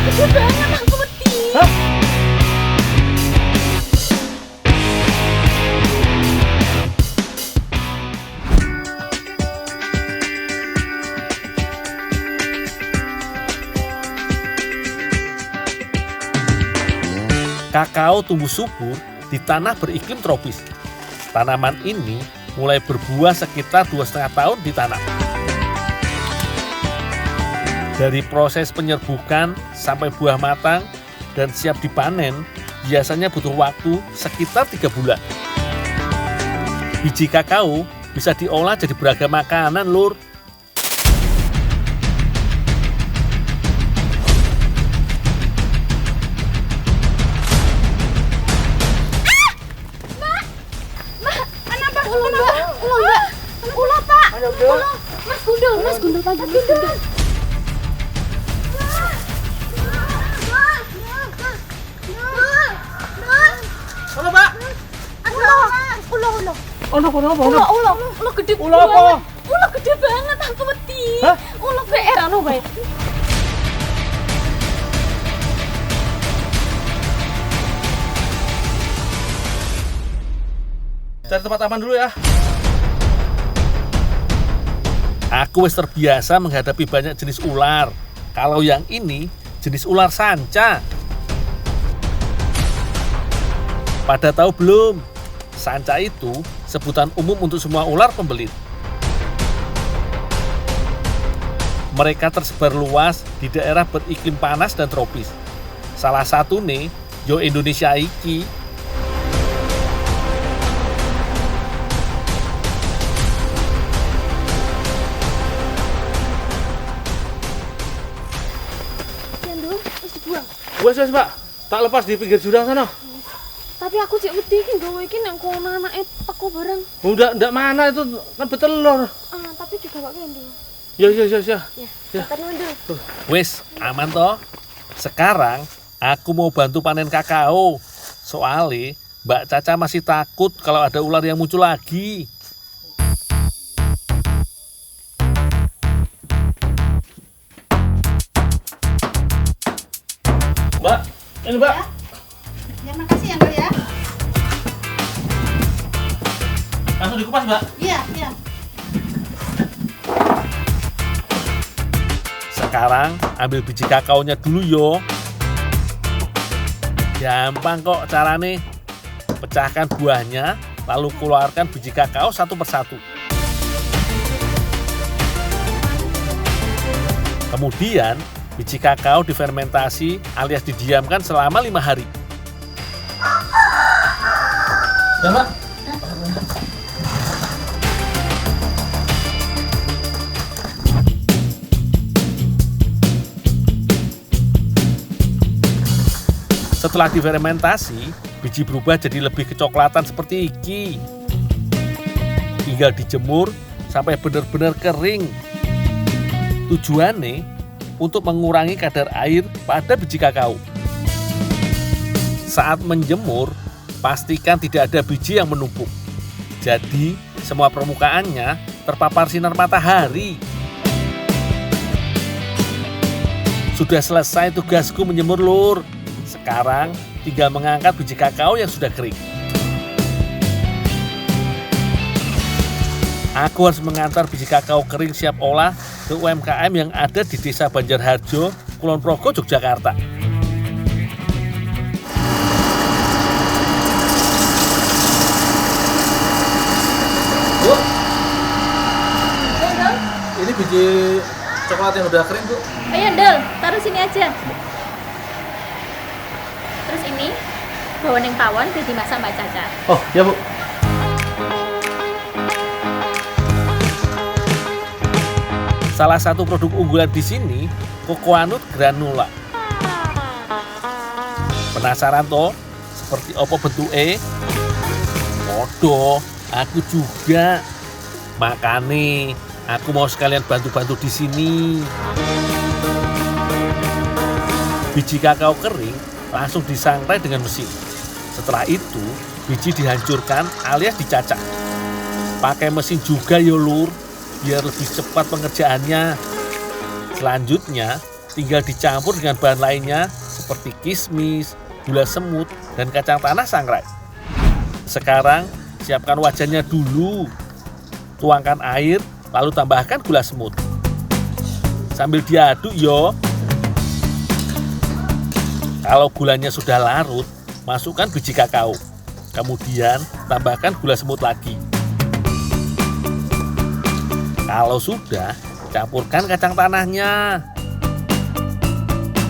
Gede banget aku wedi. Hah? Kakao tumbuh subur di tanah beriklim tropis. Tanaman ini mulai berbuah sekitar 2,5 tahun di tanah. Dari proses penyerbukan sampai buah matang dan siap dipanen, biasanya butuh waktu sekitar 3 bulan. Biji kakao bisa diolah jadi beragam makanan, Lur. Ulah, Pak. Ulah. Mas Gundul pagi, Mas Gundul. Halo, Pak. Ulah gede banget. Ulah apa? Ulah gede banget aku wedi. Hah? Ulah PR anu bae. Cari tempat aman dulu ya. Aku wis terbiasa menghadapi banyak jenis ular. Kalau yang ini jenis ular sanca. Pada tahu belum? Sanca itu sebutan umum untuk semua ular pembelit. Mereka tersebar luas di daerah beriklim panas dan tropis. Salah satu nih, yo Indonesia iki. Cendol wis dibuang. Wes, Pak. Tak lepas di pinggir jurang sana. Tapi aku cek wedi iki gawe iki nang kono anake teko bareng. Udah, ndak mana itu kan betelor. Tapi juga Pak Cendol. Ya. Ya, tadi Cendol. Wis, aman toh? Sekarang aku mau bantu panen kakao. Soalnya Mbak Caca masih takut kalau ada ular yang muncul lagi. Mbak, ini Mbak. Ya, makasih ya, Mbak ya. Langsung dikupas, Mbak. Iya. Sekarang ambil biji kakaonya dulu yo. Gampang kok carane. Pecahkan buahnya, lalu keluarkan biji kakao satu persatu. Kemudian biji kakao difermentasi alias didiamkan selama 5 hari. Ya, Mbak. Setelah difermentasi, biji berubah jadi lebih kecoklatan seperti iki. Tinggal dijemur sampai benar-benar kering. Tujuannya untuk mengurangi kadar air pada biji kakao. Saat menjemur, pastikan tidak ada biji yang menumpuk. Jadi, semua permukaannya terpapar sinar matahari. Sudah selesai tugasku menjemur, Lur. Sekarang tinggal mengangkat biji kakao yang sudah kering. Aku harus mengantar biji kakao kering siap olah ke UMKM yang ada di Desa Banjarharjo, Kulon Progo, Yogyakarta. Bu. Ini biji coklat yang udah kering, Bu. Ayo, Del, taruh sini aja. Terus ini bawa neng pawon biar dimasak Mbak Caca. Oh, ya, Bu. Salah satu produk unggulan di sini, Cocoanut Granula. Penasaran toh? Seperti apa bentuknya? Podo, aku juga. Makane, aku mau sekalian bantu-bantu di sini. Biji kakao kering langsung disangrai dengan mesin. Setelah itu, biji dihancurkan alias dicacah. Pakai mesin juga ya, Lur, biar lebih cepat pengerjaannya. Selanjutnya, Tinggal dicampur dengan bahan lainnya seperti kismis, gula semut, dan kacang tanah sangrai. Sekarang siapkan wajannya dulu. Tuangkan air, lalu tambahkan gula semut. Sambil diaduk yo. Kalau gulanya sudah larut, masukkan biji kakao. Kemudian tambahkan gula semut lagi. Kalau sudah, campurkan kacang tanahnya.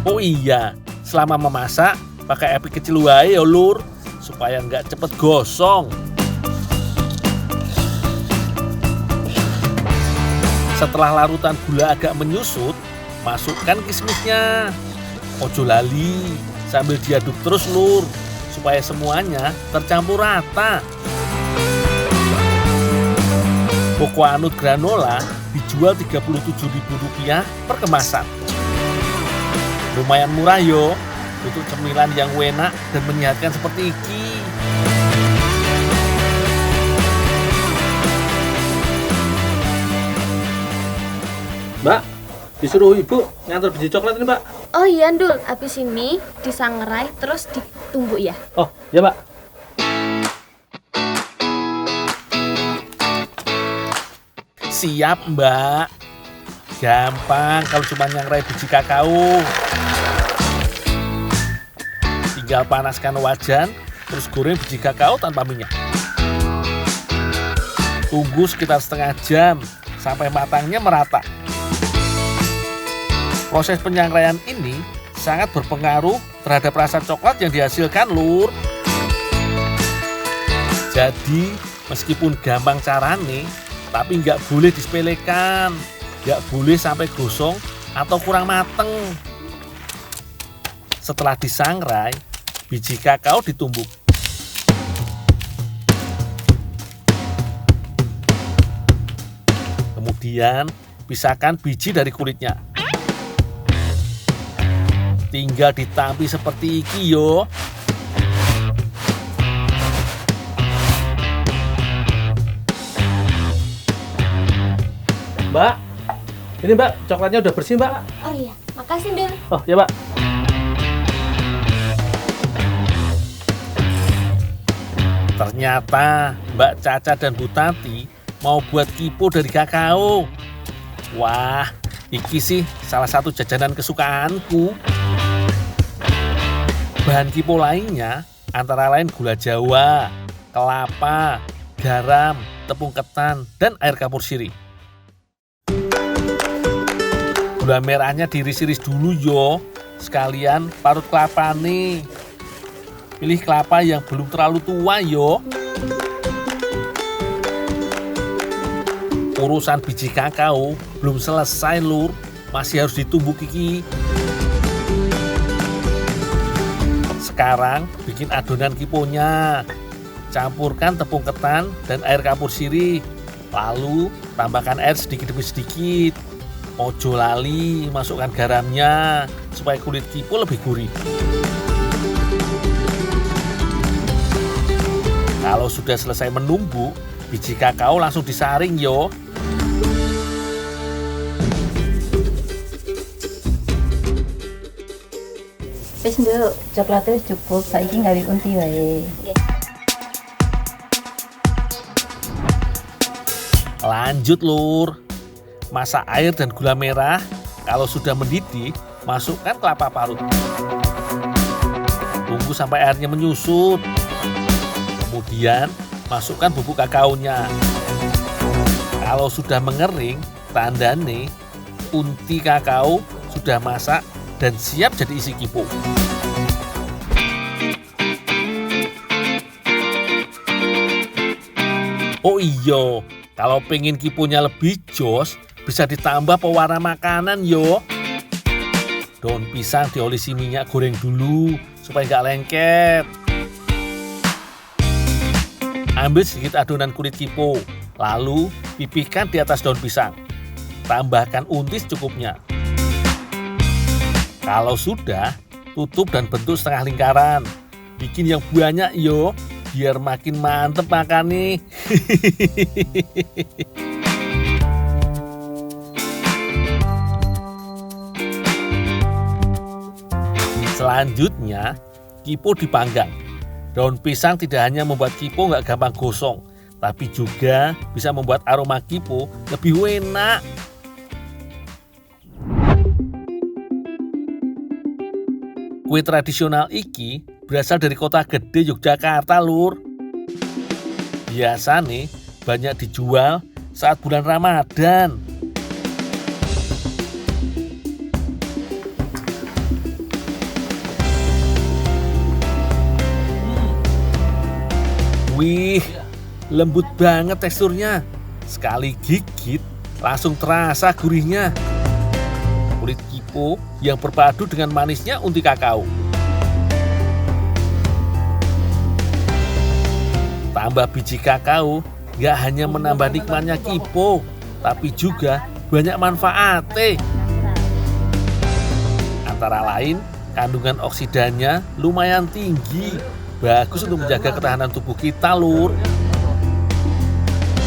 Oh iya, selama memasak pakai api kecil wae ya lur, supaya nggak cepet gosong. Setelah larutan gula agak menyusut, masukkan kismisnya. Ojo lali, sambil diaduk terus lur, supaya semuanya tercampur rata. Cocoanut granola dijual Rp37.000 per kemasan. Lumayan murah yo, untuk cemilan yang enak dan menyehatkan seperti ini. Mbak, disuruh ibu ngantar biji coklat ini, Mbak. Oh iya, Ndul. Habis ini disangrai terus ditumbuk ya? Oh, ya, Mbak. Siap, Mbak. Gampang kalau cuma nyangrai biji kakao. Tinggal panaskan wajan, terus goreng biji kakao tanpa minyak. Tunggu sekitar setengah jam sampai matangnya merata. Proses penyangraian ini sangat berpengaruh terhadap rasa coklat yang dihasilkan, lur. Jadi, meskipun gampang carane, tapi nggak boleh disepelekan. Nggak boleh sampai gosong atau kurang mateng. Setelah disangrai, biji kakao ditumbuk. Kemudian, pisahkan biji dari kulitnya. Tinggal ditampi seperti iki yo. Mbak, ini Mbak, coklatnya udah bersih, Mbak. Oh iya, makasih Ndul. Oh, ya, Mbak. Ternyata Mbak Caca dan Bu Tati mau buat kipo dari kakao. Wah, iki sih salah satu jajanan kesukaanku. Bahan kipo lainnya antara lain gula jawa, kelapa, garam, tepung ketan, dan air kapur sirih. Gula merahnya diiris-iris dulu yo, sekalian parut kelapa nih. Pilih kelapa yang belum terlalu tua yo. Urusan biji kakao belum selesai lur, masih harus ditumbuk iki. Sekarang bikin adonan kiponya. Campurkan tepung ketan dan air kapur sirih. Lalu tambahkan air sedikit demi sedikit. Ojo lali masukkan garamnya supaya kulit kipo lebih gurih. Kalau sudah selesai menumbuk, biji kakao langsung disaring yo. Wis Nduk, coklatnya cukup, saiki nggawe unti wae. Lanjut lur. Masak air dan gula merah. Kalau sudah mendidih, masukkan kelapa parut. Tunggu sampai airnya menyusut. Kemudian masukkan bubuk kakaonya. Kalau sudah mengering, tandane unti kakao sudah masak dan siap jadi isi kipo. Oh iya, kalau pengen kiponya lebih jos, bisa ditambah pewarna makanan yo. Daun pisang diolesi minyak goreng dulu supaya nggak lengket. Ambil sedikit adonan kulit kipo, lalu pipihkan di atas daun pisang. Tambahkan unti secukupnya. Kalau sudah, tutup dan bentuk setengah lingkaran. Bikin yang banyak yo, biar makin mantep makan nih. Selanjutnya, kipo dipanggang. Daun pisang tidak hanya membuat kipo nggak gampang gosong, tapi juga bisa membuat aroma kipo lebih enak. Kue tradisional iki berasal dari kota gede Yogyakarta, Lur. Biasanya banyak dijual saat bulan Ramadan. Wih, lembut banget teksturnya. Sekali gigit, langsung terasa gurihnya. Kulit kipo yang berpadu dengan manisnya unti kakao. Tambah biji kakao, gak hanya menambah nikmatnya kipo, tapi juga banyak manfaatnya. Antara lain, kandungan oksidannya lumayan tinggi. Bagus untuk menjaga ketahanan tubuh kita, Lur.